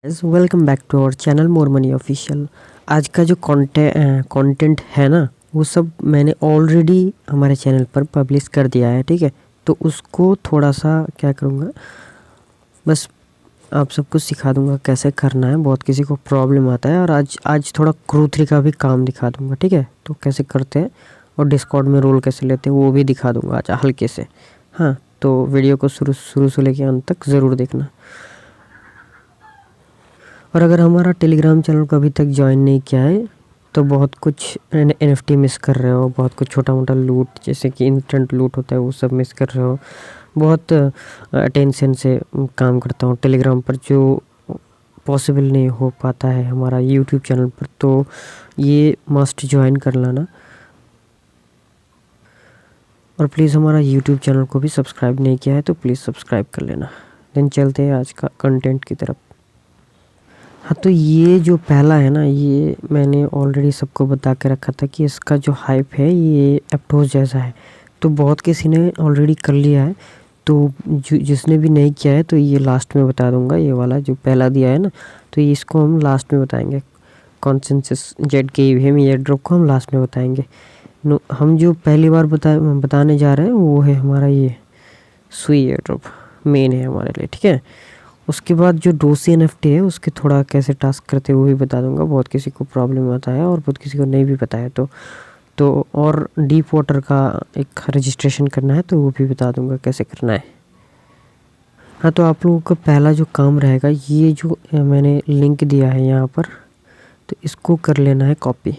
Welcome back to our channel more money official. आज का जो कंटेंट है ना, वो सब मैंने ऑलरेडी हमारे चैनल पर पब्लिश कर दिया है। ठीक है, तो उसको थोड़ा सा क्या करूँगा, बस आप सबको सिखा दूंगा कैसे करना है। बहुत किसी को प्रॉब्लम आता है, और आज थोड़ा क्रू3 का भी काम दिखा दूंगा। ठीक है, तो कैसे करते हैं और डिस्कॉर्ड में रोल कैसे लेते हैं वो भी दिखा दूंगा आज हल्के से। हाँ, तो वीडियो को शुरू से लेकर अंत तक ज़रूर देखना। और अगर हमारा टेलीग्राम चैनल को अभी तक ज्वाइन नहीं किया है तो बहुत कुछ NFT मिस कर रहे हो, बहुत कुछ छोटा मोटा लूट जैसे कि इंस्टेंट लूट होता है वो सब मिस कर रहे हो। बहुत अटेंशन से काम करता हूँ टेलीग्राम पर, जो पॉसिबल नहीं हो पाता है हमारा यूट्यूब चैनल पर, तो ये मस्ट ज्वाइन कर लेना। और प्लीज़ हमारा यूट्यूब चैनल को भी सब्सक्राइब नहीं किया है तो प्लीज़ सब्सक्राइब कर लेना। देन चलते हैं आज का कंटेंट की तरफ। हाँ, तो ये जो पहला है ना, ये मैंने ऑलरेडी सबको बता के रखा था कि इसका जो हाइप है ये एप्टोस जैसा है, तो बहुत किसी ने ऑलरेडी कर लिया है। तो जिसने भी नहीं किया है तो ये लास्ट में बता दूंगा। ये वाला जो पहला दिया है ना, तो ये इसको हम लास्ट में बताएंगे। कॉन्सेंसस जेड के ईवीएम एयर ड्रॉप को हम लास्ट में बताएंगे। हम जो पहली बार बताने जा रहे हैं वो है हमारा ये सुई एयर ड्रॉप, मेन है हमारे लिए। ठीक है, उसके बाद जो डोसी NFT है उसके थोड़ा कैसे टास्क करते हैं वो भी बता दूंगा। बहुत किसी को प्रॉब्लम आता है और बहुत किसी को नहीं भी पता है, तो और डीप वाटर का एक रजिस्ट्रेशन करना है तो वो भी बता दूंगा कैसे करना है। हाँ, तो आप लोगों का पहला जो काम रहेगा, ये जो मैंने लिंक दिया है यहाँ पर, तो इसको कर लेना है कॉपी।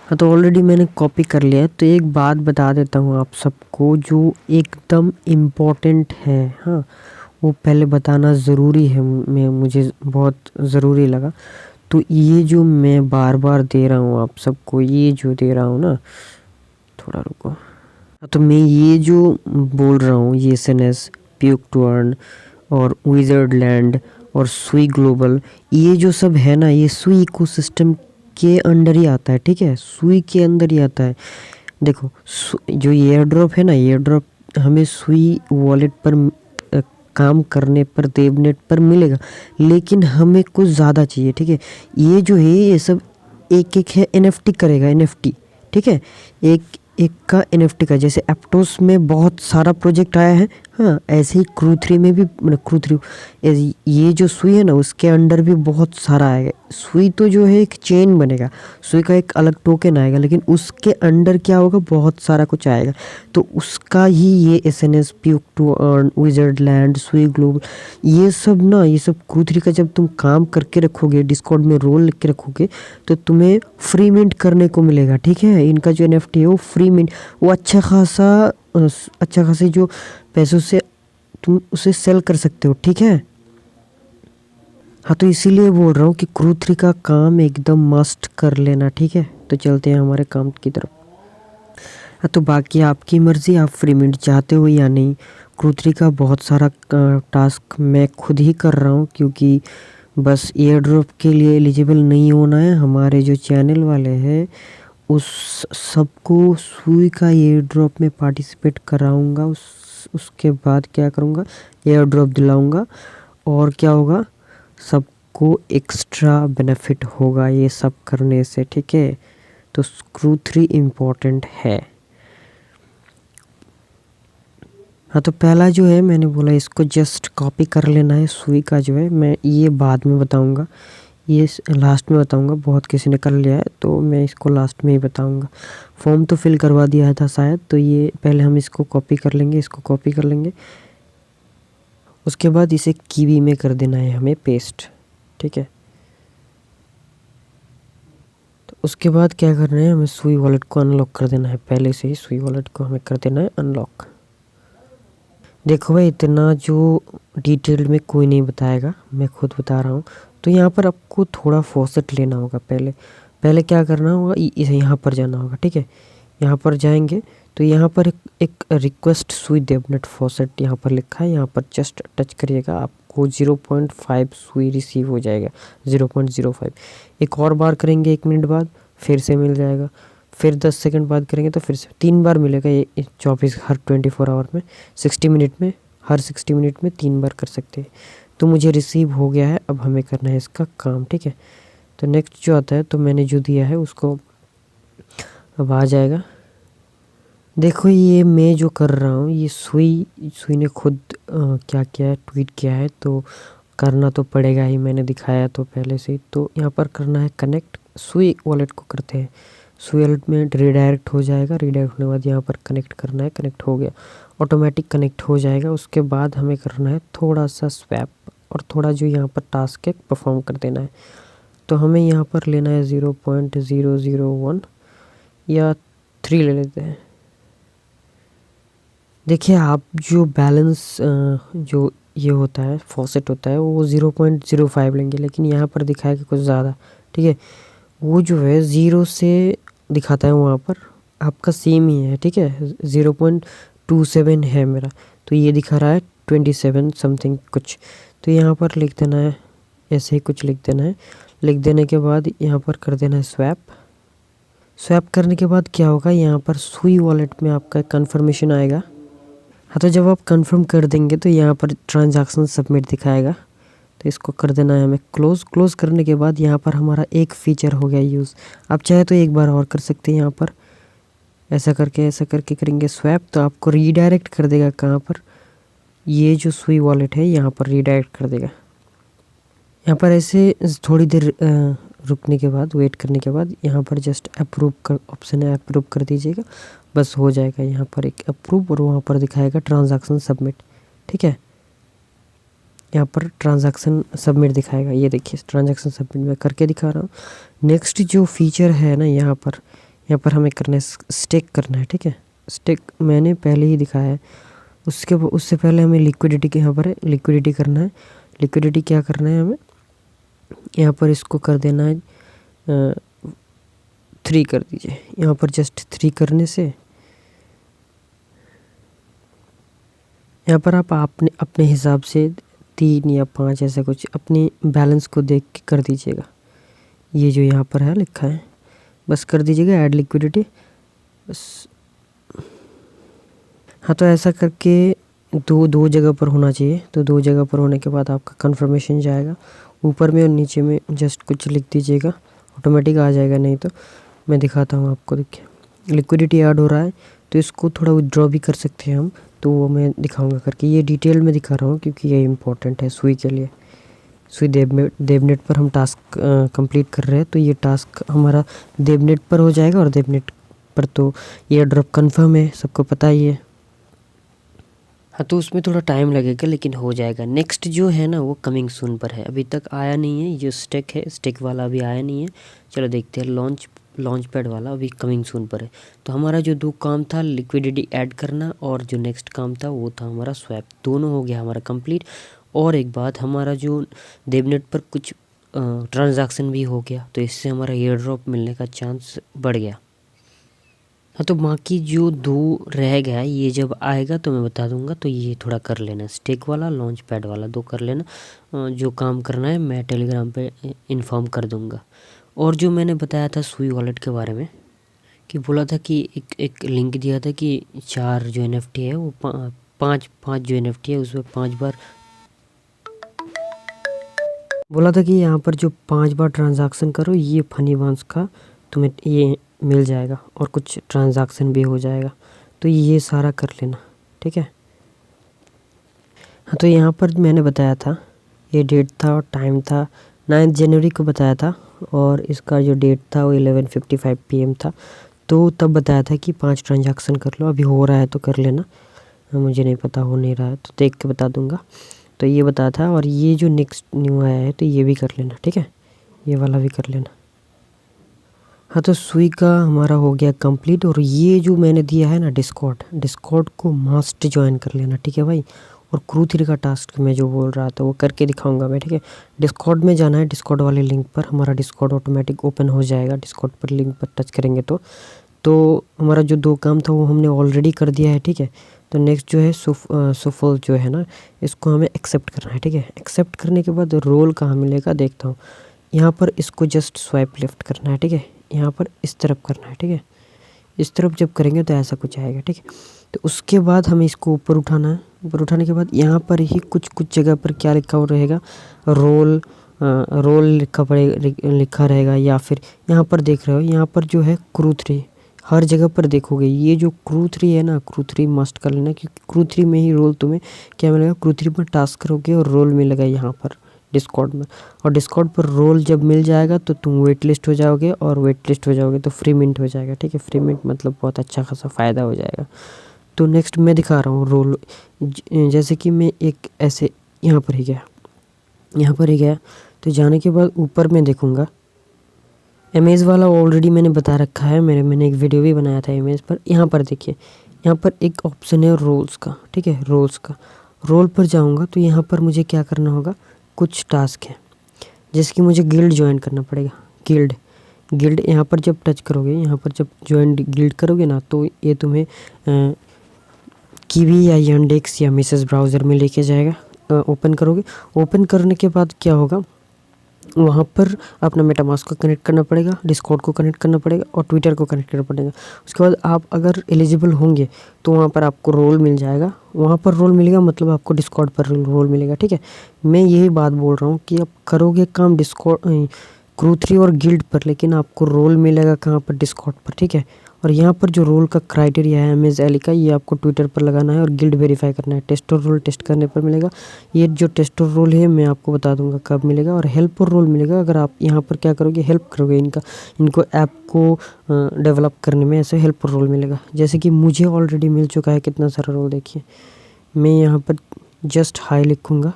हाँ, तो ऑलरेडी मैंने कॉपी कर लिया है। तो एक बात बता देता हूँ आप सबको जो एकदम इम्पोर्टेंट है। हाँ, वो पहले बताना ज़रूरी है, मुझे बहुत ज़रूरी लगा। तो ये जो मैं बार बार दे रहा हूँ आप सबको, ये जो दे रहा हूँ ना, थोड़ा रुको। तो मैं ये जो बोल रहा हूँ, ये SNS, प्यूक टू अर्न और विज़र्ड लैंड और सुई ग्लोबल, ये जो सब है ना, ये सुई इकोसिस्टम के अंडर ही आता है। ठीक है, सुई के अंदर ही आता है। देखो, जो एयर ड्रॉप है ना, एयर ड्रॉप हमें सुई वॉलेट पर काम करने पर देवनेट पर मिलेगा, लेकिन हमें कुछ ज़्यादा चाहिए। ठीक है, ये जो है ये सब एक एक है NFT करेगा, NFT। ठीक है, एक एक का NFT का, जैसे एप्टोस में बहुत सारा प्रोजेक्ट आया है। हाँ, ऐसे ही क्रू3 में भी, क्रू3 ये जो सुई है ना उसके अंडर भी बहुत सारा आएगा। सुई तो जो है एक चेन बनेगा, सुई का एक अलग टोकन आएगा, लेकिन उसके अंडर क्या होगा, बहुत सारा कुछ आएगा। तो उसका ही ये SNS, puke to earn, wizard land, Sui global, ये सब ना, ये सब क्रू3 का जब तुम काम करके रखोगे, डिस्कॉर्ड में रोल लिख के रखोगे, तो तुम्हें फ्री मिंट करने को मिलेगा। ठीक है, इनका जो NFT है वो फ्री मिंट, वो अच्छा खासे जो पैसों से तुम उसे सेल कर सकते हो। ठीक है, हाँ, तो इसीलिए बोल रहा हूँ कि क्रू3 का काम एकदम मस्ट कर लेना। ठीक है, तो चलते हैं हमारे काम की तरफ। हाँ, तो बाकी आपकी मर्ज़ी, आप फ्री मिंट चाहते हो या नहीं। क्रू3 का बहुत सारा टास्क मैं खुद ही कर रहा हूँ, क्योंकि बस एयर ड्रॉप के लिए एलिजिबल नहीं होना है। हमारे जो चैनल वाले हैं उस सबको सुई का एयर ड्रॉप में पार्टिसिपेट कराऊंगा। उसके बाद क्या करूँगा, एयर ड्रॉप दिलाऊंगा, और क्या होगा, सबको एक्स्ट्रा बेनिफिट होगा ये सब करने से। ठीक है, तो क्रू3 इम्पोर्टेंट है। हाँ, तो पहला जो है मैंने बोला इसको जस्ट कॉपी कर लेना है। सुई का जो है मैं ये बाद में बताऊंगा, ये लास्ट में बताऊंगा। बहुत किसी ने कर लिया है तो मैं इसको लास्ट में ही बताऊंगा। फॉर्म तो फिल करवा दिया था शायद, तो ये पहले हम इसको कॉपी कर लेंगे, इसको कॉपी कर लेंगे। उसके बाद इसे कीवी में कर देना है हमें पेस्ट। ठीक है, तो उसके बाद क्या करना है, हमें सुई वॉलेट को अनलॉक कर देना है। पहले से ही सुई वॉलेट को हमें कर देना है अनलॉक। देखो भाई, इतना जो डिटेल्ड में कोई नहीं बताएगा, मैं खुद बता रहा हूँ। तो यहाँ पर आपको थोड़ा फॉसेट लेना होगा। पहले क्या करना होगा, यहाँ पर जाना होगा। ठीक है, यहाँ पर जाएंगे तो यहाँ पर एक रिक्वेस्ट सुई देवनेट फॉसेट यहाँ पर लिखा है, यहाँ पर जस्ट टच करिएगा, आपको 0.5 सुई रिसीव हो जाएगा, 0.05। एक और बार करेंगे 1 मिनट बाद, फिर से मिल जाएगा। फिर 10 सेकंड बाद करेंगे तो फिर से 3 बार मिलेगा। ये 24 हर 24 आवर में, 60 मिनट में, हर 60 मिनट में 3 बार कर सकते हैं। तो मुझे रिसीव हो गया है, अब हमें करना है इसका काम, ठीक है। तो नेक्स्ट जो आता है, तो मैंने जो दिया है उसको अब आ जाएगा। देखो ये मैं जो कर रहा हूँ, ये सुई ने खुद क्या किया है, ट्वीट किया है, तो करना तो पड़ेगा ही, मैंने दिखाया तो पहले से ही। तो यहाँ पर करना है कनेक्ट, सुई वॉलेट को करते हैं, सुई वॉलेट में रिडायरेक्ट हो जाएगा, रिडायरेक्ट होने के बाद यहाँ पर कनेक्ट करना है, कनेक्ट हो गया, ऑटोमेटिक कनेक्ट हो जाएगा। उसके बाद हमें करना है थोड़ा सा स्वैप और थोड़ा जो यहाँ पर टास्क है परफॉर्म कर देना है। तो हमें यहाँ पर लेना है 0.001 या 3 ले लेते हैं। देखिए आप जो बैलेंस जो ये होता है फॉसेट होता है वो 0.05 लेंगे, लेकिन यहाँ पर दिखाएगा कुछ ज़्यादा, ठीक है। वो जो है 0 से दिखाता है वहाँ पर, आपका सेम ही है, ठीक है। 0.27 है मेरा, तो ये दिखा रहा है 27 समथिंग कुछ। तो यहाँ पर लिख देना है, ऐसे ही कुछ लिख देना है। लिख देने के बाद यहाँ पर कर देना है स्वैप। स्वैप करने के बाद क्या होगा, यहाँ पर सुई वॉलेट में आपका कन्फर्मेशन आएगा। हाँ, तो जब आप कंफर्म कर देंगे तो यहाँ पर ट्रांजैक्शन सबमिट दिखाएगा, तो इसको कर देना है हमें क्लोज़ करने के बाद यहाँ पर हमारा एक फ़ीचर हो गया यूज़। आप चाहे तो एक बार और कर सकते हैं, यहाँ पर ऐसा करके करेंगे स्वैप, तो आपको रीडायरेक्ट कर देगा कहाँ पर, ये जो सुई वॉलेट है यहाँ पर रीडायरेक्ट कर देगा। यहाँ पर ऐसे थोड़ी देर रुकने के बाद, वेट करने के बाद यहाँ पर जस्ट अप्रूव कर ऑप्शन है, अप्रूव कर दीजिएगा, बस हो जाएगा। यहाँ पर एक अप्रूव और वहाँ पर दिखाएगा ट्रांजैक्शन सबमिट, ठीक है। यहाँ पर ट्रांजैक्शन सबमिट दिखाएगा, ये देखिए ट्रांजैक्शन सबमिट मैं करके दिखा रहा हूँ। नेक्स्ट जो फीचर है ना, यहाँ पर हमें करना है स्टेक करना है, ठीक है। स्टेक मैंने पहले ही दिखाया है, उससे पहले हमें लिक्विडिटी के यहाँ पर लिक्विडिटी करना है। लिक्विडिटी क्या करना है हमें, यहाँ पर इसको कर देना है 3 कर दीजिए। यहाँ पर जस्ट 3 करने से यहाँ पर आप अपने हिसाब से 3 या 5 ऐसा कुछ अपनी बैलेंस को देख के कर दीजिएगा। ये जो यहाँ पर है लिखा है, बस कर दीजिएगा ऐड लिक्विडिटी बस। हाँ, तो ऐसा करके दो जगह पर होना चाहिए। तो 2 जगह पर होने के बाद आपका कंफर्मेशन जाएगा, ऊपर में और नीचे में जस्ट कुछ लिख दीजिएगा, ऑटोमेटिक आ जाएगा। नहीं तो मैं दिखाता हूँ आपको, देखिए लिक्विडिटी ऐड हो रहा है, तो इसको थोड़ा विथड्रॉ भी कर सकते हैं हम, तो वो मैं दिखाऊंगा करके। ये डिटेल में दिखा रहा हूँ क्योंकि ये इम्पोर्टेंट है सुई के लिए। सुई देवनेट पर हम टास्क कंप्लीट कर रहे हैं, तो ये टास्क हमारा देवनेट पर हो जाएगा, और देवनेट पर तो ये ड्रॉप कन्फर्म है, सबको पता ही है। हाँ, तो उसमें थोड़ा टाइम लगेगा लेकिन हो जाएगा। नेक्स्ट जो है ना वो कमिंग सून पर है, अभी तक आया नहीं है। ये स्टेक है, स्टेक वाला अभी आया नहीं है। चलो देखते हैं, लॉन्च पैड वाला अभी कमिंग सून पर है। तो हमारा जो 2 काम था, लिक्विडिटी ऐड करना, और जो नेक्स्ट काम था वो था हमारा स्वैप, दोनों हो गया हमारा कंप्लीट। और एक बात, हमारा जो देवनेट पर कुछ ट्रांजैक्शन भी हो गया, तो इससे हमारा एयर ड्रॉप मिलने का चांस बढ़ गया। हाँ, तो बाकी जो 2 रह गया, ये जब आएगा तो मैं बता दूंगा। तो ये थोड़ा कर लेना, स्टेक वाला, लॉन्च पैड वाला 2 कर लेना। जो काम करना है मैं टेलीग्राम पे इन्फॉर्म कर दूंगा। और जो मैंने बताया था सुई वॉलेट के बारे में, कि बोला था कि एक लिंक दिया था कि 4 जो NFT है वो 5 जो NFT है उसमें 5 बार बोला था कि यहाँ पर जो 5 बार ट्रांजैक्शन करो, ये फनी बांस का तुम्हें ये मिल जाएगा और कुछ ट्रांजैक्शन भी हो जाएगा। तो ये सारा कर लेना, ठीक है। हाँ, तो यहाँ पर मैंने बताया था, ये डेट था और टाइम था 9 जनवरी को बताया था, और इसका जो डेट था वो 11:55 PM था। तो तब बताया था कि 5 ट्रांजैक्शन कर लो, अभी हो रहा है तो कर लेना, मुझे नहीं पता हो नहीं रहा है तो देख के बता दूंगा। तो ये बताया था, और ये जो नेक्स्ट न्यू आया है तो ये भी कर लेना, ठीक है, ये वाला भी कर लेना। हाँ, तो सुई का हमारा हो गया कंप्लीट। और ये जो मैंने दिया है ना डिस्कॉर्ड को मस्ट ज्वाइन कर लेना, ठीक है भाई। और क्रू 3 का टास्क मैं जो बोल रहा था वो करके दिखाऊंगा मैं, ठीक है। डिस्कॉर्ड में जाना है, डिस्कॉर्ड वाले लिंक पर हमारा डिस्कॉर्ड ऑटोमेटिक ओपन हो जाएगा। डिस्कॉर्ड पर लिंक पर टच करेंगे तो हमारा जो 2 काम था वो हमने ऑलरेडी कर दिया है, ठीक है। तो नेक्स्ट जो है सुफल जो है ना, इसको हमें एक्सेप्ट करना है, ठीक है। एक्सेप्ट करने के बाद रोल कहाँ मिलेगा देखता हूँ, यहाँ पर इसको जस्ट स्वाइप लेफ्ट करना है, ठीक है। यहाँ पर इस तरफ करना है, ठीक है। इस तरफ जब करेंगे तो ऐसा कुछ आएगा, ठीक है। तो उसके बाद हमें इसको ऊपर उठाना है, ऊपर उठाने के बाद यहाँ पर ही कुछ कुछ जगह पर क्या लिखा हुआ रहेगा, रोल लिखा रहेगा, या फिर यहाँ पर देख रहे हो यहाँ पर जो है क्रू 3 हर जगह पर देखोगे। ये जो क्रू 3 है ना, क्रू 3 मस्ट कर लेना, क्योंकि क्रू 3 में ही रोल तुम्हें क्या मिलेगा, क्रू 3 पर टास्क करोगे और रोल मिलेगा यहाँ पर डिस्कॉर्ड में। और डिस्कॉर्ड पर रोल जब मिल जाएगा तो तुम वेट लिस्ट हो जाओगे, और वेट लिस्ट हो जाओगे तो फ्री मिंट हो जाएगा। ठीक है, फ्री मिंट मतलब बहुत अच्छा खासा फ़ायदा हो जाएगा। तो नेक्स्ट मैं दिखा रहा हूँ रोल। जैसे कि मैं एक ऐसे यहाँ पर ही गया, तो जाने के बाद ऊपर मैं देखूँगा इमेज वाला ऑलरेडी मैंने बता रखा है, मैंने एक वीडियो भी बनाया था इमेज पर। यहाँ पर देखिए, यहाँ पर एक ऑप्शन है रोल्स का। ठीक है, रोल्स का, रोल पर जाऊँगा तो यहाँ पर मुझे क्या करना होगा, कुछ टास्क है, जैसे कि मुझे गिल्ड ज्वाइन करना पड़ेगा। गिल्ड यहाँ पर जब टच करोगे, यहाँ पर जब ज्वाइन गिल्ड करोगे ना, तो ये तुम्हें कीवी या यांडेक्स या मिसेस ब्राउज़र में लेके जाएगा। ओपन करोगे, ओपन करने के बाद क्या होगा, वहाँ पर अपना मेटामास्क को कनेक्ट करना पड़ेगा, डिस्कॉर्ड को कनेक्ट करना पड़ेगा और ट्विटर को कनेक्ट करना पड़ेगा। उसके बाद आप अगर एलिजिबल होंगे तो वहाँ पर आपको रोल मिल जाएगा। वहाँ पर रोल मिलेगा मतलब आपको डिस्कॉर्ड पर रोल मिलेगा। ठीक है, मैं यही बात बोल रहा हूँ कि आप करोगे काम डिस्कॉर्ड क्रू 3 और गिल्ड पर, लेकिन आपको रोल मिलेगा कहाँ पर, डिस्कॉर्ड पर। ठीक है, और यहाँ पर जो रोल का क्राइटेरिया है MSLE का, ये आपको ट्विटर पर लगाना है और गिल्ड वेरीफाई करना है। टेस्टर रोल टेस्ट करने पर मिलेगा। ये जो टेस्टर रोल है मैं आपको बता दूंगा कब मिलेगा। और हेल्पर रोल मिलेगा अगर आप यहाँ पर क्या करोगे, हेल्प करोगे इनको ऐप को डेवलप करने में, ऐसे हेल्पर रोल मिलेगा। जैसे कि मुझे ऑलरेडी मिल चुका है कितना सारा रोल। देखिए, मैं यहाँ पर जस्ट हाई लिखूँगा,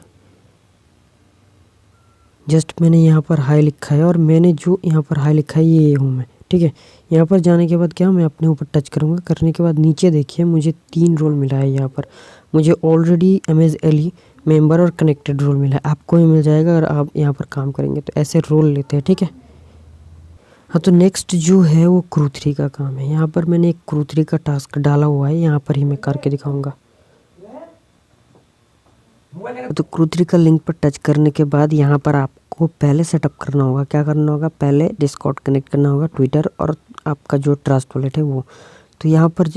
जस्ट मैंने यहाँ पर हाई लिखा है, और मैंने जो यहाँ पर हाई लिखा है ये हूँ मैं। ठीक है, यहाँ पर जाने के बाद क्या, मैं अपने ऊपर टच करूँगा। करने के बाद नीचे देखिए मुझे 3 रोल मिला है। यहाँ पर मुझे ऑलरेडी MSLE मेंबर और कनेक्टेड रोल मिला है। आपको भी मिल जाएगा अगर आप यहाँ पर काम करेंगे तो। ऐसे रोल लेते हैं। ठीक है, हाँ, तो नेक्स्ट जो है वो क्रू 3 का काम है। यहाँ पर मैंने एक क्रू 3 का टास्क डाला हुआ है, यहाँ पर ही मैं करके दिखाऊँगा। तो क्रू 3 का लिंक पर टच करने के बाद यहाँ पर आपको पहले सेटअप करना होगा। क्या करना होगा, पहले डिस्कॉर्ड कनेक्ट करना होगा, ट्विटर और आपका जो ट्रस्ट वॉलेट है वो। तो यहाँ पर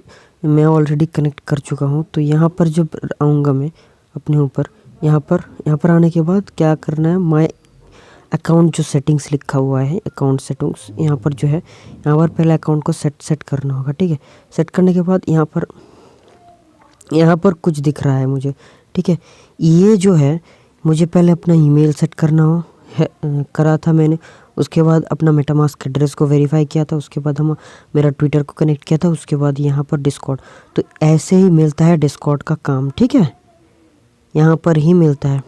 मैं ऑलरेडी कनेक्ट कर चुका हूँ। तो यहाँ पर जब आऊँगा मैं अपने ऊपर, यहाँ पर आने के बाद क्या करना है, माय अकाउंट जो सेटिंग्स लिखा हुआ है, अकाउंट सेटिंग्स, यहाँ पर जो है, यहाँ पर पहले अकाउंट को सेट करना होगा। ठीक है, सेट करने के बाद यहाँ पर कुछ दिख रहा है मुझे। ठीक है, ये जो है मुझे पहले अपना ईमेल सेट करना करा था मैंने। उसके बाद अपना मेटामास्क एड्रेस को वेरीफाई किया था। उसके बाद मेरा ट्विटर को कनेक्ट किया था। उसके बाद यहाँ पर डिस्कॉर्ड। तो ऐसे ही मिलता है डिस्कॉर्ड का काम। ठीक है, यहाँ पर ही मिलता है।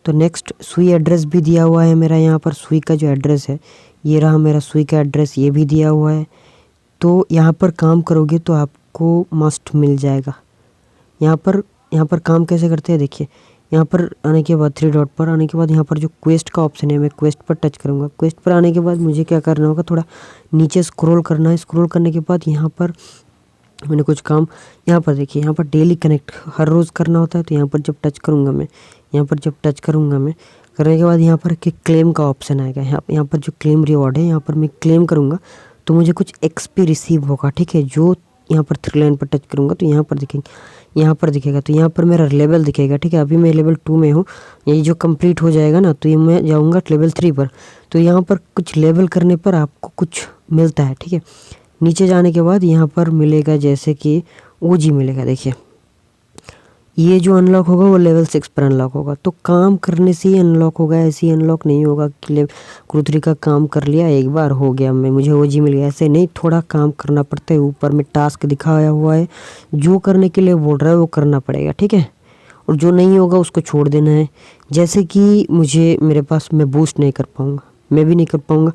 तो नेक्स्ट सुई एड्रेस भी दिया हुआ है मेरा। यहाँ पर सुई का जो एड्रेस है ये रहा मेरा सुई का एड्रेस, ये भी दिया हुआ है। तो यहाँ पर काम करोगे तो आपको मस्ट मिल जाएगा। यहाँ पर काम कैसे करते हैं देखिए, यहाँ पर आने के बाद 3 डॉट पर आने के बाद यहाँ पर जो क्वेस्ट का ऑप्शन है, मैं क्वेस्ट पर टच करूँगा। क्वेस्ट पर आने के बाद मुझे क्या करना होगा, थोड़ा नीचे स्क्रॉल करना है। स्क्रॉल करने के बाद यहाँ पर मैंने कुछ काम, यहाँ पर देखिए, यहाँ पर डेली कनेक्ट हर रोज़ करना होता है। तो यहाँ पर जब टच करूँगा मैं, करने के बाद यहाँ पर क्लेम का ऑप्शन आएगा। यहाँ पर जो क्लेम रिवॉर्ड है, यहाँ पर मैं क्लेम करूँगा तो मुझे कुछ XP रिसीव होगा। ठीक है, जो यहाँ पर 3 लाइन पर टच करूँगा तो यहाँ पर दिखेगा। तो यहाँ पर मेरा लेवल दिखेगा। ठीक है, अभी मैं लेवल 2 में हूँ। ये जो कंप्लीट हो जाएगा ना, तो ये मैं जाऊँगा लेवल 3 पर। तो यहाँ पर कुछ लेवल करने पर आपको कुछ मिलता है। ठीक है, नीचे जाने के बाद यहाँ पर मिलेगा जैसे कि OG मिलेगा। देखिए, ये जो अनलॉक होगा वो लेवल 6 पर अनलॉक होगा। तो काम करने से ही अनलॉक होगा, ऐसे ही अनलॉक नहीं होगा कि क्रू 3 का काम कर लिया एक बार हो गया, मुझे OG मिल गया। ऐसे नहीं, थोड़ा काम करना पड़ता है। ऊपर में टास्क दिखाया हुआ है, जो करने के लिए बोल रहा है वो करना पड़ेगा। ठीक है, और जो नहीं होगा उसको छोड़ देना है। जैसे कि मेरे पास मैं बूस्ट नहीं कर पाऊँगा, मैं भी नहीं कर पाऊँगा,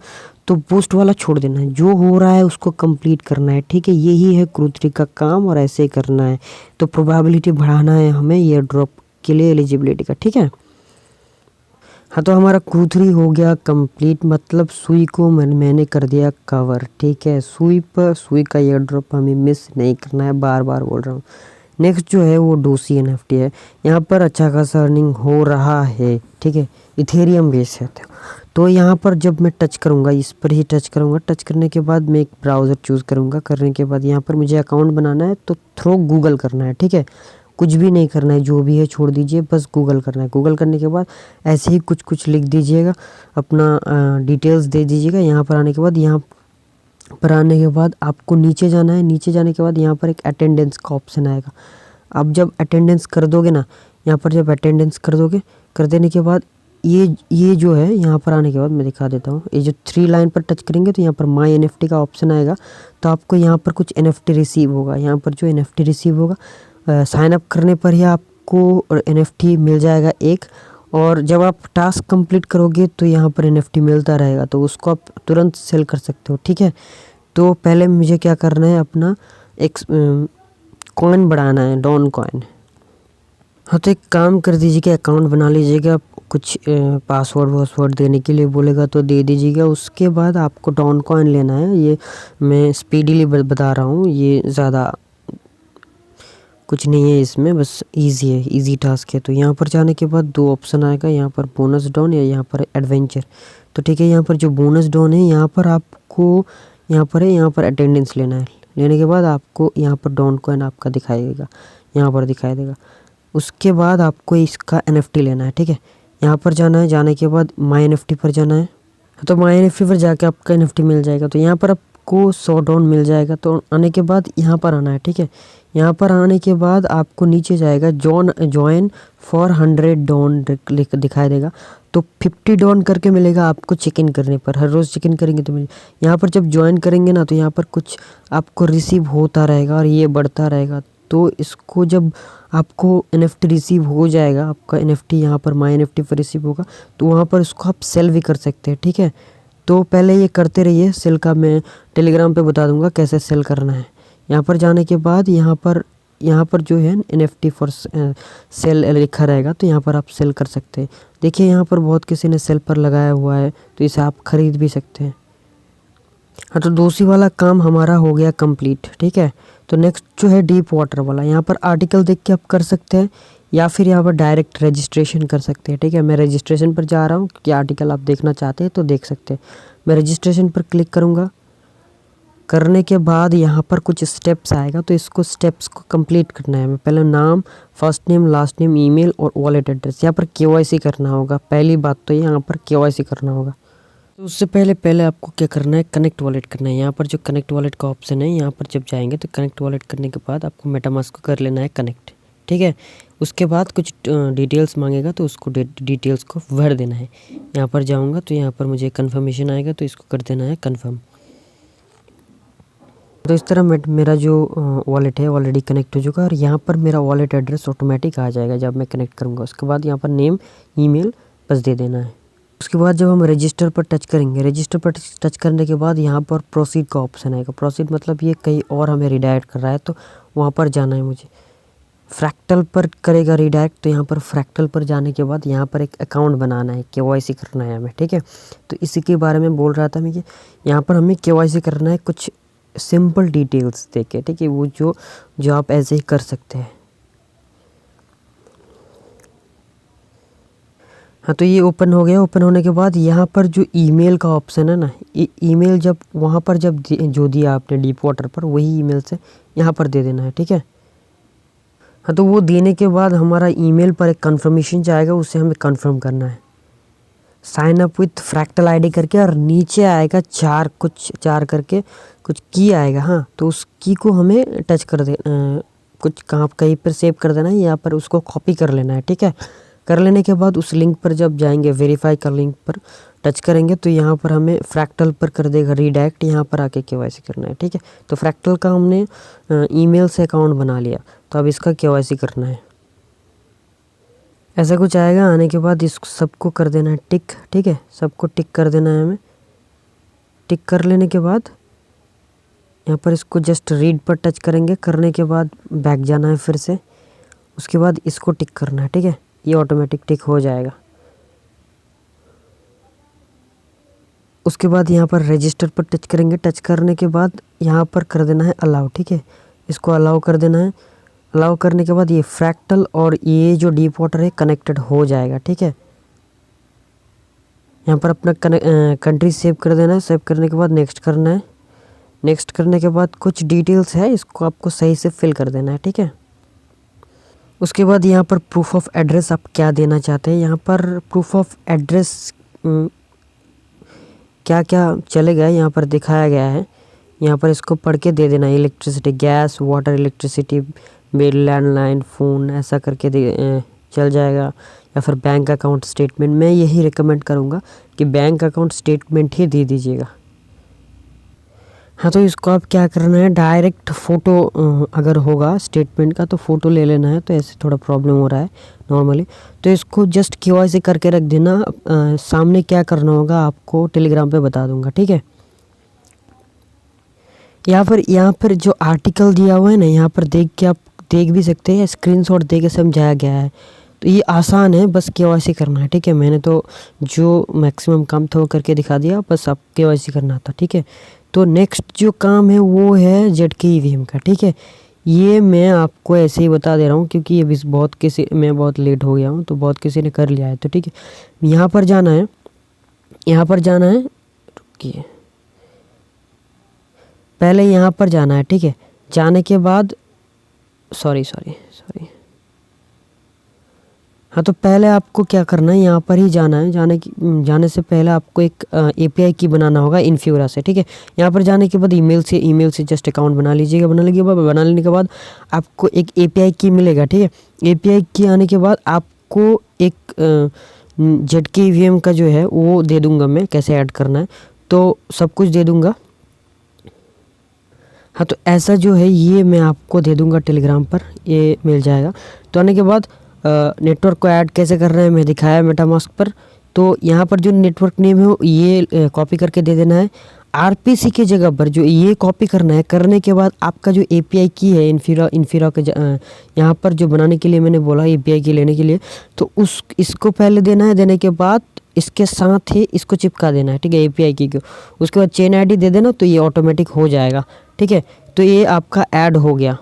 तो बूस्ट वाला छोड़ देना है। जो हो रहा है उसको कंप्लीट करना है। ठीक है, यही है क्रू 3 का काम, और ऐसे ही करना है। तो प्रोबेबिलिटी बढ़ाना है हमें ये ड्रॉप के लिए एलिजिबिलिटी का। ठीक है, हाँ, तो हमारा क्रू 3 हो गया कंप्लीट। मतलब सुई को मैंने कर दिया कवर। ठीक है, सुई का ये ड्रॉप हमें मिस नहीं करना है, बार बार बोल रहा हूँ। नेक्स्ट जो है वो डोसी NFT है। यहाँ पर अच्छा खासा अर्निंग हो रहा है। ठीक है, इथेरियम बेस है। तो यहाँ पर जब मैं टच करूँगा, इस पर ही टच करूँगा। टच करने के बाद मैं एक ब्राउज़र चूज़ करूँगा। करने के बाद यहाँ पर मुझे अकाउंट बनाना है, तो थ्रो गूगल करना है। ठीक है, कुछ भी नहीं करना है, जो भी है छोड़ दीजिए, बस गूगल करना है। गूगल करने के बाद ऐसे ही कुछ कुछ लिख दीजिएगा, अपना डिटेल्स दे दीजिएगा। यहाँ पर आने के बाद आपको नीचे जाना है। नीचे जाने के बाद यहाँ पर एक अटेंडेंस का ऑप्शन आएगा। आप जब अटेंडेंस कर दोगे ना, यहाँ पर जब अटेंडेंस कर दोगे, कर देने के बाद ये जो है, यहाँ पर आने के बाद मैं दिखा देता हूँ। ये जो 3 लाइन पर टच करेंगे तो यहाँ पर माई एनएफटी का ऑप्शन आएगा। तो आपको यहाँ पर कुछ एनएफटी रिसीव होगा। यहाँ पर जो एनएफटी रिसीव होगा, साइन अप करने पर ही आपको एनएफटी मिल जाएगा एक। और जब आप टास्क कंप्लीट करोगे तो यहाँ पर एनएफटी मिलता रहेगा, तो उसको आप तुरंत सेल कर सकते हो, ठीक है। तो पहले मुझे क्या करना है, अपना एक कॉइन बढ़ाना है, डॉन कॉइन। हाँ, तो एक काम कर दीजिए कि अकाउंट बना लीजिएगा। कुछ पासवर्ड देने के लिए बोलेगा तो दे दीजिएगा। उसके बाद आपको डॉन कॉइन लेना है। ये मैं स्पीडीली बता रहा हूँ, ये ज़्यादा कुछ नहीं है इसमें, बस इजी है, इजी टास्क है। तो यहाँ पर जाने के बाद 2 ऑप्शन आएगा, यहाँ पर बोनस डॉन या यहाँ पर एडवेंचर। तो ठीक है, यहाँ पर जो बोनस डॉन है, यहाँ पर आपको यहाँ पर अटेंडेंस लेना है। लेने के बाद आपको यहाँ पर डॉन कॉइन आपका दिखाएगा, यहाँ पर दिखाई देगा। उसके बाद आपको इसका एनएफटी लेना है, ठीक है। यहाँ पर जाना है, जाने के बाद माई एनएफटी पर जाना है। तो माई एनएफटी पर जाके आपका एनएफटी मिल जाएगा। तो यहाँ पर आपको 100 डॉन मिल जाएगा। तो आने के बाद यहाँ पर आना है, ठीक है। यहाँ पर आने के बाद आपको नीचे जाएगा, ज्वाइन फॉर 100 डॉन दिखाई देगा। तो 50 डॉन करके मिलेगा आपको चिकन करने पर। हर रोज़ चिकन करेंगे तो मिले। यहाँ पर जब ज्वाइन करेंगे ना, तो यहाँ पर कुछ आपको रिसीव होता रहेगा और ये बढ़ता रहेगा। तो इसको जब आपको एनएफटी रिसीव हो जाएगा, आपका एनएफटी यहाँ पर माई एनएफटी पर रिसीव होगा, तो वहाँ पर इसको आप सेल भी कर सकते हैं, ठीक है। तो पहले ये करते रहिए। सेल का मैं टेलीग्राम पे बता दूंगा कैसे सेल करना है। यहाँ पर जाने के बाद यहाँ पर जो है NFT फॉर सेल लिखा रहेगा, तो यहाँ पर आप सेल कर सकते हैं। देखिए यहाँ पर बहुत किसी ने सेल पर लगाया हुआ है, तो इसे आप ख़रीद भी सकते हैं। हाँ, तो दूसरी वाला काम हमारा हो गया कंप्लीट, ठीक है। तो नेक्स्ट जो है डीप वाटर वाला, यहाँ पर आर्टिकल देख के आप कर सकते हैं या फिर यहाँ पर डायरेक्ट रजिस्ट्रेशन कर सकते हैं, ठीक है। मैं रजिस्ट्रेशन पर जा रहा हूँ कि आर्टिकल आप देखना चाहते हैं तो देख सकते हैं। मैं रजिस्ट्रेशन पर क्लिक करूँगा। करने के बाद यहाँ पर कुछ स्टेप्स आएगा, तो इसको स्टेप्स को कंप्लीट करना है। मैं पहले नाम, first name, last name, email और वॉलेट एड्रेस, यहाँ पर केवाईसी करना होगा। पहली बात तो यहाँ पर केवाईसी करना होगा। तो उससे पहले आपको क्या करना है, कनेक्ट वॉलेट करना है। यहाँ पर जो कनेक्ट वॉलेट का ऑप्शन है, यहाँ पर जब जाएंगे तो कनेक्ट वॉलेट करने के बाद आपको मेटामास्क को कर लेना है कनेक्ट, ठीक है। उसके बाद कुछ डिटेल्स मांगेगा, तो उसको डिटेल्स को भर देना है। यहाँ पर जाऊँगा तो यहाँ पर मुझे कन्फर्मेशन आएगा, तो इसको कर देना है कन्फर्म। तो इस तरह मेरा जो वॉलेट है ऑलरेडी कनेक्ट हो चुका है और यहाँ पर मेरा वॉलेट एड्रेस ऑटोमेटिक आ जाएगा जब मैं कनेक्ट करूँगा। उसके बाद यहाँ पर नेम, ईमेल बस दे देना है। उसके बाद जब हम रजिस्टर पर टच करेंगे, रजिस्टर पर टच करने के बाद यहाँ पर प्रोसीड का ऑप्शन आएगा। प्रोसीड मतलब ये कहीं और हमें रिडायरेक्ट कर रहा है, तो वहाँ पर जाना है मुझे। फ्रैक्टल पर करेगा रिडायरेक्ट, तो यहाँ पर फ्रैक्टल पर जाने के बाद यहाँ पर एक अकाउंट बनाना है, केवाईसी करना है हमें, ठीक है। तो इसी के बारे में बोल रहा था मैं कि यहाँ पर हमें केवाईसी करना है कुछ सिंपल डिटेल्स देके, ठीक है। वो जो आप ऐसे ही कर सकते हैं। हाँ, तो ये ओपन हो गया। ओपन होने के बाद यहाँ पर जो ईमेल का ऑप्शन है ना, ईमेल जब वहाँ पर जब जो दिया आपने डीप वाटर पर, वही ईमेल से यहाँ पर दे देना है, ठीक है। हाँ, तो वो देने के बाद हमारा ईमेल पर एक कन्फर्मेशन जाएगा, उसे हमें कन्फर्म करना है। Sign up with fractal ID करके, और नीचे आएगा चार करके कुछ की आएगा। हाँ, तो उस की को हमें टच कर दे, कुछ कहीं पर सेव कर देना है, यहाँ पर उसको कॉपी कर लेना है, ठीक है। कर लेने के बाद उस लिंक पर जब जाएंगे, वेरीफाई का लिंक पर टच करेंगे, तो यहाँ पर हमें फ्रैक्टल पर कर देगा रीडायरेक्ट। यहाँ पर आके केवाईसी करना है, ठीक है। तो फ्रैक्टल का हमने ईमेल से अकाउंट बना लिया, तो अब इसका केवाईसी करना है। ऐसा कुछ आएगा। आने के बाद इस सबको कर देना है टिक, ठीक है। सबको टिक कर देना है हमें। टिक कर लेने के बाद यहाँ पर इसको जस्ट रीड पर टच करेंगे। करने के बाद बैक जाना है फिर से। उसके बाद इसको टिक करना है, ठीक है। ये ऑटोमेटिक टिक हो जाएगा। उसके बाद यहाँ पर रजिस्टर पर टच करेंगे। टच करने के बाद यहाँ पर कर देना है अलाउ, ठीक है। इसको अलाउ कर देना है। अलाउ करने के बाद ये फ्रैक्टल और ये जो डीप वाटर है कनेक्टेड हो जाएगा, ठीक है। यहाँ पर अपना कंट्री सेव कर देना है। सेव करने के बाद नेक्स्ट करना है। नेक्स्ट करने के बाद कुछ डिटेल्स है, इसको आपको सही से फिल कर देना है, ठीक है। उसके बाद यहाँ पर प्रूफ ऑफ एड्रेस आप क्या देना चाहते हैं। यहाँ पर प्रूफ ऑफ एड्रेस क्या क्या चलेगा यहाँ पर दिखाया गया है। यहाँ पर इसको पढ़ के दे देना। Electricity, gas, water, electricity bill, landline, phone, ऐसा करके चल जाएगा। या फिर बैंक अकाउंट स्टेटमेंट, मैं यही रिकमेंड करूँगा कि बैंक अकाउंट स्टेटमेंट ही दे दीजिएगा। हाँ, तो इसको आप क्या करना है, डायरेक्ट फ़ोटो अगर होगा स्टेटमेंट का तो फ़ोटो ले लेना है। तो ऐसे थोड़ा प्रॉब्लम हो रहा है नॉर्मली, तो इसको जस्ट KYC करके रख देना। सामने क्या करना होगा आपको टेलीग्राम पे बता दूंगा, ठीक है। यहाँ पर जो आर्टिकल दिया हुआ है ना, यहाँ पर देख के आप देख भी सकते हैं, स्क्रीनशॉट दे के समझाया गया है। तो ये आसान है, बस KYC करना है, ठीक है। मैंने तो जो मैक्सिमम काम था वो करके दिखा दिया, बस आप KYC करना था, ठीक है। तो नेक्स्ट जो काम है वो है ZK EVM का, ठीक है। ये मैं आपको ऐसे ही बता दे रहा हूँ क्योंकि ये भी मैं बहुत लेट हो गया हूँ, तो बहुत किसी ने कर लिया है, तो ठीक है। यहाँ पर जाना है, रुकिए, पहले यहाँ पर जाना है, ठीक है। जाने के बाद सॉरी हाँ, तो पहले आपको क्या करना है, यहाँ पर ही जाना है। जाने से पहले आपको एक API की बनाना होगा इन्फ्यूरा से, ठीक है। यहाँ पर जाने के बाद ईमेल से जस्ट अकाउंट बना लीजिएगा। बना लेने के बाद आपको एक API की मिलेगा, ठीक है। API की आने के बाद आपको एक ZK EVM का जो है वो दे दूँगा मैं, कैसे ऐड करना है तो सब कुछ दे दूँगा। हाँ, तो ऐसा जो है ये मैं आपको दे दूँगा टेलीग्राम पर, ये मिल जाएगा। तो आने के बाद नेटवर्क को ऐड कैसे करना है मैं दिखाया मेटामास्क पर। तो यहाँ पर जो नेटवर्क नेम है ये कॉपी करके दे देना है। RPC की जगह पर जो ये कॉपी करना है, करने के बाद आपका जो API की है इन्फिरा के यहाँ पर जो बनाने के लिए मैंने बोला API की लेने के लिए, तो इसको पहले देना है। देने के बाद इसके साथ ही इसको चिपका देना है, ठीक है, API की को। उसके बाद चेन ID दे देना, तो ये ऑटोमेटिक हो जाएगा, ठीक है। तो ये आपका ऐड हो गया।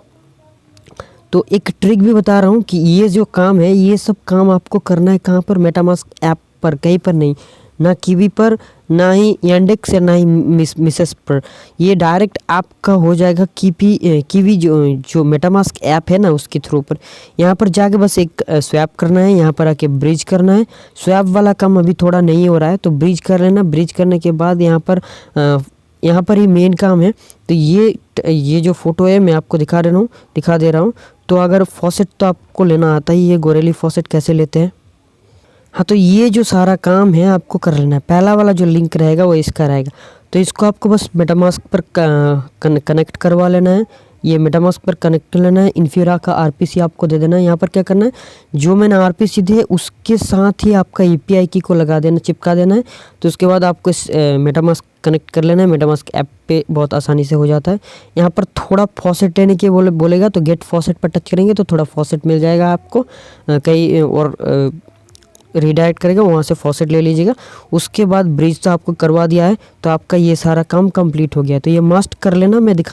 तो एक ट्रिक भी बता रहा हूँ कि ये जो काम है ये सब काम आपको करना है कहाँ पर, मेटामास्क ऐप पर, कहीं पर नहीं, ना कीवी पर, ना ही यांडेक्स या ना ही मिसेस पर। ये डायरेक्ट आपका हो जाएगा कीवी जो मेटामास्क ऐप है ना उसके थ्रू पर। यहाँ पर जाके बस एक स्वैप करना है, यहाँ पर आके ब्रिज करना है। स्वैप वाला काम अभी थोड़ा नहीं हो रहा है तो ब्रिज कर लेना। ब्रिज करने के बाद यहाँ पर ही मेन काम है। तो ये जो फ़ोटो है मैं आपको दिखा दे रहा हूँ। तो अगर फॉसेट तो आपको लेना आता ही है, गोरेली फॉसेट कैसे लेते हैं। हाँ, तो ये जो सारा काम है आपको कर लेना है। पहला वाला जो लिंक रहेगा वो इसका रहेगा, तो इसको आपको बस मेटामास्क पर कनेक्ट करवा लेना है। ये मेटामास्क पर कनेक्ट कर लेना है। इन्फिरा का RPC आपको दे देना है। यहाँ पर क्या करना है, जो मैंने RPC दी है उसके साथ ही आपका API की को लगा देना, चिपका देना है। तो उसके बाद आपको इस मेटामास्क कनेक्ट कर लेना है। मेटामास्क ऐप पे बहुत आसानी से हो जाता है। यहाँ पर थोड़ा फॉसेट लेने के बोलेगा तो गेट फॉसेट पर टच करेंगे तो थोड़ा फॉसेट मिल जाएगा आपको, कहीं और रीडायरेक्ट करेगा, वहाँ से फॉसेट ले लीजिएगा। उसके बाद ब्रिज तो आपको करवा दिया है, तो आपका ये सारा काम कंप्लीट हो गया। तो ये मस्ट कर लेना, मैं दिखा